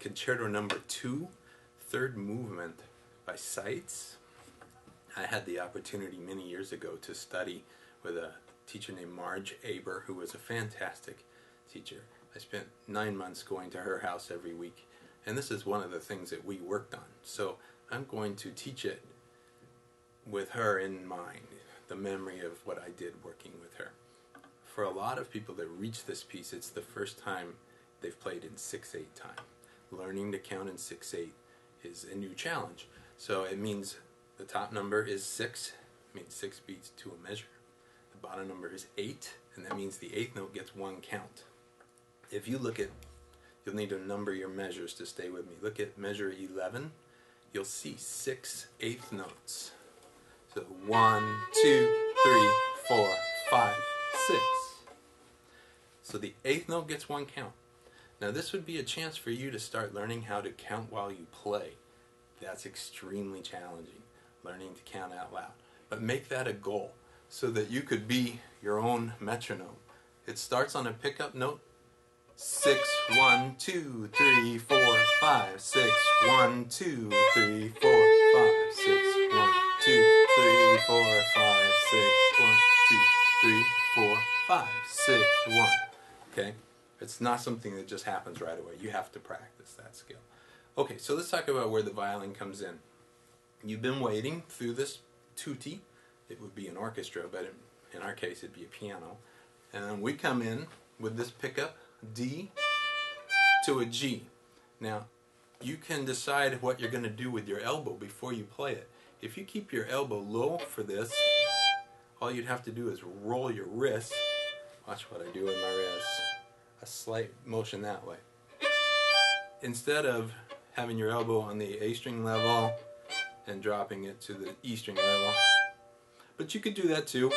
Concerto number 2, third movement by Seitz. I had the opportunity many years ago to study with a teacher named Marge Aber, who was a fantastic teacher. I spent 9 months going to her house every week, and this is one of the things that we worked on. So I'm going to teach it with her in mind, the memory of what I did working with her. For a lot of people that reach this piece, it's the first time they've played in 6/8 time. Learning to count in 6/8 is a new challenge. So it means the top number is 6, means 6 beats to a measure. The bottom number is 8, and that means the 8th note gets 1 count. If you look at, you'll need to number your measures to stay with me. Look at measure 11, you'll see 6 8th notes. So 1, 2, 3, 4, 5, 6. So the 8th note gets 1 count. Now this would be a chance for you to start learning how to count while you play. That's extremely challenging, learning to count out loud. But make that a goal so that you could be your own metronome. It starts on a pickup note. 6, 1, 2, 3, 4, 5, 6, 1, 2, 3, 4, 5, 6, 1, 2, 3, 4, 5, 6, 1, 2, 3, 4, 5, 6, 1. Okay? It's not something that just happens right away. You have to practice that skill. Okay, so let's talk about where the violin comes in. You've been waiting through this tutti. It would be an orchestra, but in our case it'd be a piano. And we come in with this pickup, D to a G. Now, you can decide what you're going to do with your elbow before you play it. If you keep your elbow low for this, all you'd have to do is roll your wrist. Watch what I do with my wrist. A slight motion that way. Instead of having your elbow on the A string level and dropping it to the E string level. But you could do that too,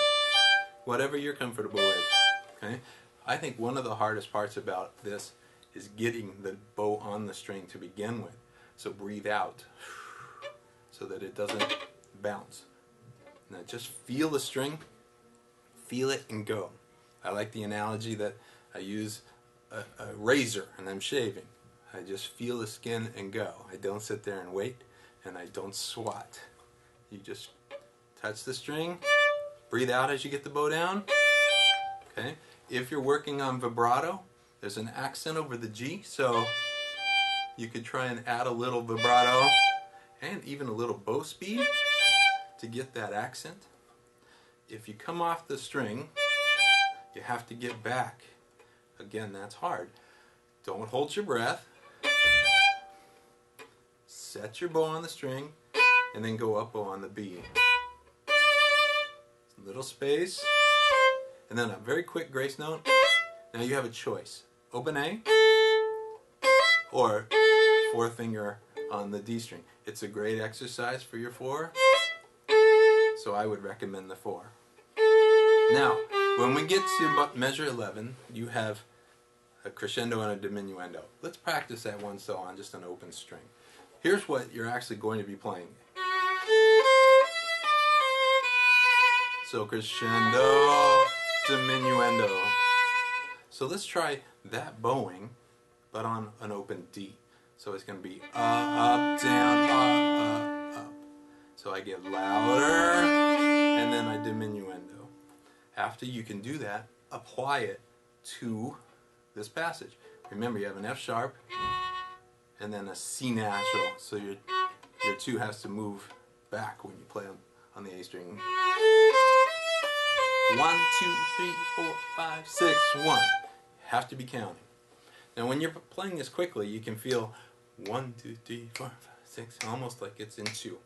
whatever you're comfortable with. Okay? I think one of the hardest parts about this is getting the bow on the string to begin with. So breathe out so that it doesn't bounce. Now just feel the string, feel it and go. I like the analogy that I use a razor and I'm shaving. I just feel the skin and go. I don't sit there and wait, and I don't swat. You just touch the string, breathe out as you get the bow down. Okay? If you're working on vibrato, there's an accent over the G, so you could try and add a little vibrato and even a little bow speed to get that accent. If you come off the string, you have to get back. Again, that's hard. Don't hold your breath. Set your bow on the string and then go up bow on the B. Little space and then a very quick grace note. Now you have a choice. Open A or 4th finger on the D string. It's a great exercise for your 4, so I would recommend the 4. Now, when we get to measure 11, you have a crescendo and a diminuendo. Let's practice that one so on just an open string. Here's what you're actually going to be playing. So crescendo, diminuendo. So let's try that bowing, but on an open D. So it's going to be up, down, up. So I get louder, and then I diminuendo. After you can do that, apply it to this passage. Remember, you have an F sharp and then a C natural, so your 2 has to move back when you play on the A string. 1, 2, 3, 4, 5, 6, 1. You have to be counting. Now when you're playing this quickly, you can feel 1, 2, 3, 4, 5, 6, almost like it's in 2.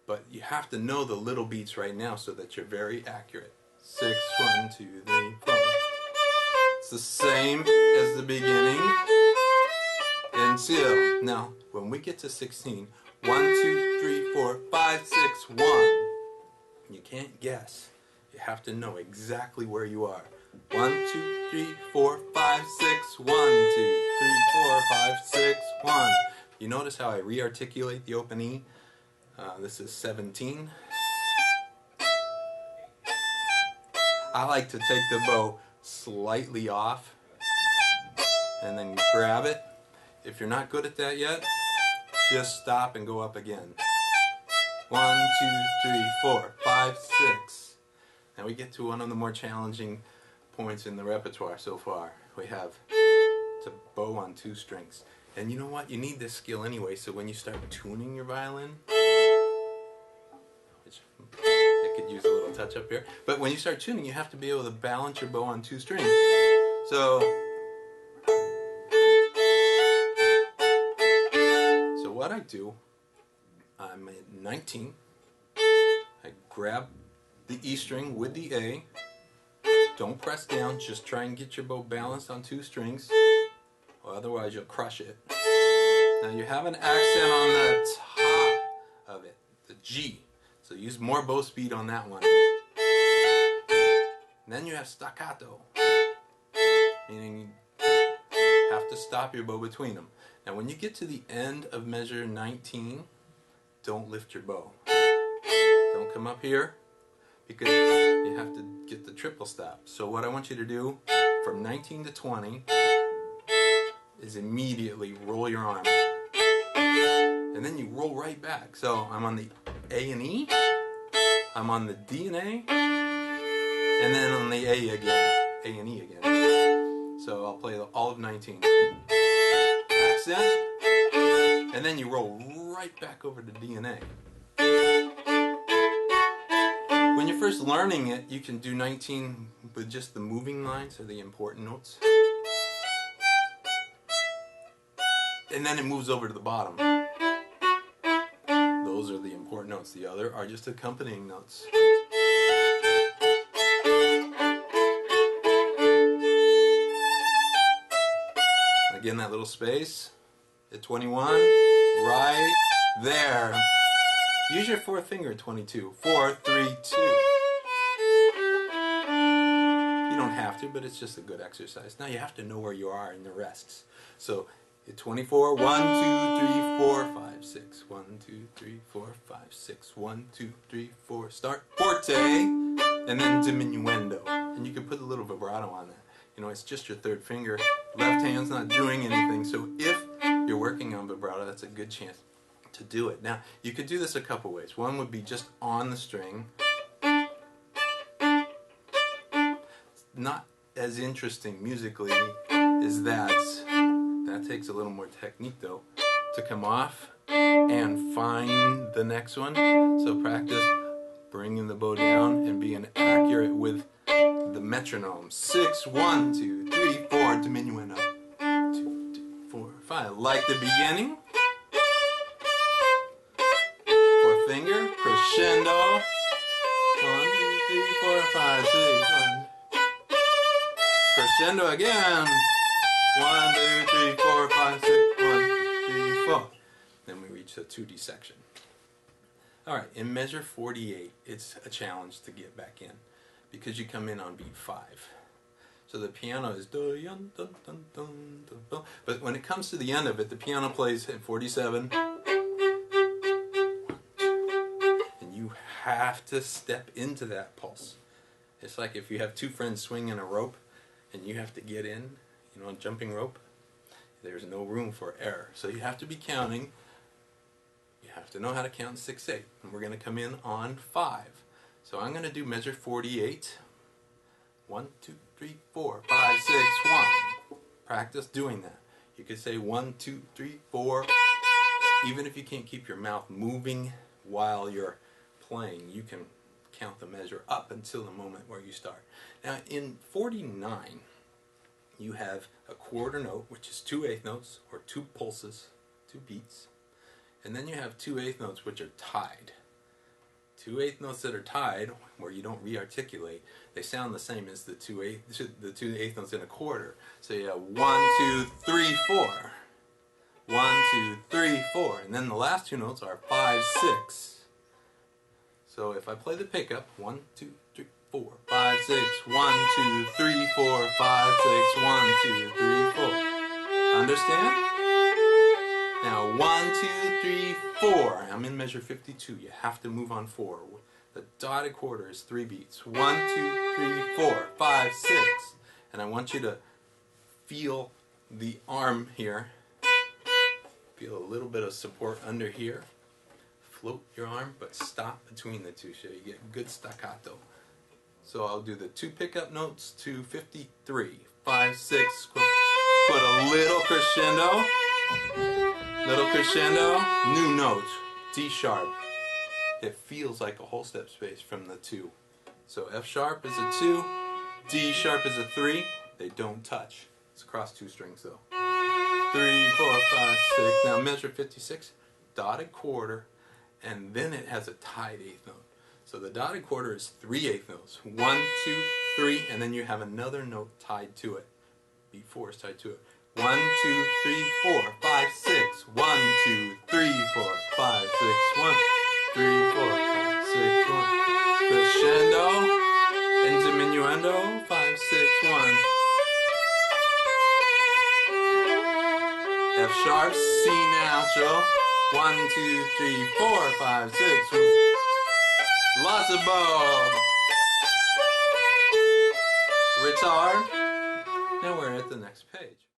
But you have to know the little beats right now so that you're very accurate. 6, 1, 2, 3, 4. It's the same as the beginning until. Now, when we get to 16, 1, 2, 3, 4, 5, 6, 1. You can't guess. You have to know exactly where you are. 1, 2, 3, 4, 5, 6, 1, 2, 3, 4, 5, 6, 1. You notice how I re-articulate the open E? This is 17. I like to take the bow slightly off and then grab it. if you're not good at that yet, just stop and go up again. 1, 2, 3, 4, 5, 6. Now we get to one of the more challenging points in the repertoire so far. We have to bow on 2 strings. And you know what? You need this skill anyway, so when you start tuning your violin, which I could use a little touch up here, but when you start tuning, you have to be able to balance your bow on 2 strings. So what I do, I'm at 19, I grab the E string with the A, don't press down, just try and get your bow balanced on 2 strings, or otherwise you'll crush it. Now you have an accent on the top of it, the G, so use more bow speed on that one. And then you have staccato, meaning you have to stop your bow between them. Now when you get to the end of measure 19, don't lift your bow. Don't come up here, because you have to get the triple stop. So what I want you to do from 19 to 20 is immediately roll your arm. And then you roll right back. So I'm on the A and E, I'm on the D and A, and then on the A again, A and E again. So I'll play all of 19. Accent, and then you roll right back over to D and A. When you're first learning it, you can do 19 with just the moving lines or the important notes. And then it moves over to the bottom. Those are the important notes. The other are just accompanying notes. Again, that little space at 21, right there. Use your 4th finger at 22. 4, 3, 2. You don't have to, but it's just a good exercise. Now you have to know where you are in the rests. So at 24, 1, 2, 3, 4, 5, 6. 1, 2, 3, 4, 5, 6. 1, 2, 3, 4. Start forte, and then diminuendo. And you can put a little vibrato on that. You know, it's just your 3rd finger. Left hand's not doing anything. So if you're working on vibrato, that's a good chance to do it. Now, you could do this a couple ways. One would be just on the string. Not as interesting musically as that. That takes a little more technique though, to come off and find the next one. So practice bringing the bow down and being accurate with the metronome. 6, 1, 2, 3, 4, diminuendo. 2, 3, 4, 5. Like the beginning. 4th finger, crescendo. 1, 2, 3, 4, 5, 6, 1. Crescendo again. 1, 2, 3, 4, 5, 6, 1, 2, 3, 4. Then we reach the 2D section. Alright, in measure 48, it's a challenge to get back in, because you come in on beat 5. So the piano is do dun dun dun dun dun, but when it comes to the end of it, the piano plays at 47. And you have to step into that pulse. It's like if you have 2 friends swinging a rope and you have to get in, you know, a jumping rope, there's no room for error. So you have to be counting. You have to know how to count 6, 8. And we're going to come in on 5. So I'm going to do measure 48. 1, 2, 3, 4, 5, 6, 1. Practice doing that. You could say 1, 2, 3, 4. Even if you can't keep your mouth moving while you're playing, you can count the measure up until the moment where you start. Now in 49, you have a quarter note, which is 2 eighth notes, or 2 pulses, 2 beats. And then you have 2 eighth notes, which are tied. 2 eighth notes that are tied, where you don't re-articulate, they sound the same as the 2 eighth notes in a quarter. So you have 1, 2, 3, 4. 1, 2, 3, 4. And then the last 2 notes are 5, 6. So if I play the pickup, 1, 2, 3, 4, 5, 6, 1, 2, 3, 4, 5, 6, 1, 2, 3, 4. Understand? Now 1, 2, 3, 4. I'm in measure 52. You have to move on 4. The dotted quarter is 3 beats. 1, 2, 3, 4, 5, 6. And I want you to feel the arm here little bit of support under here. Float your arm, but stop between the two so you get good staccato. So I'll do the 2 pickup notes to 53, 5, 6, put a little crescendo, new note, D sharp. It feels like a whole step space from the 2. So F sharp is a 2, D sharp is a 3, they don't touch. It's across 2 strings though. 3, 4, 5, 6, now measure 56, dotted quarter, and then it has a tied 8th note. So the dotted quarter is 3 8th notes. 1, 2, 3, and then you have another note tied to it. B4 is tied to it. 1, 2, 3, 4, 5, 6. 1, 2, 3, 4, 5, 6. 1, 3, 4, 5, 6. 1. Crescendo and diminuendo. 5, 6, 1. F sharp, C natural. 1, 2, 3, 4, 5, 6. 1. Lots of bow. Retard. Now we're at the next page.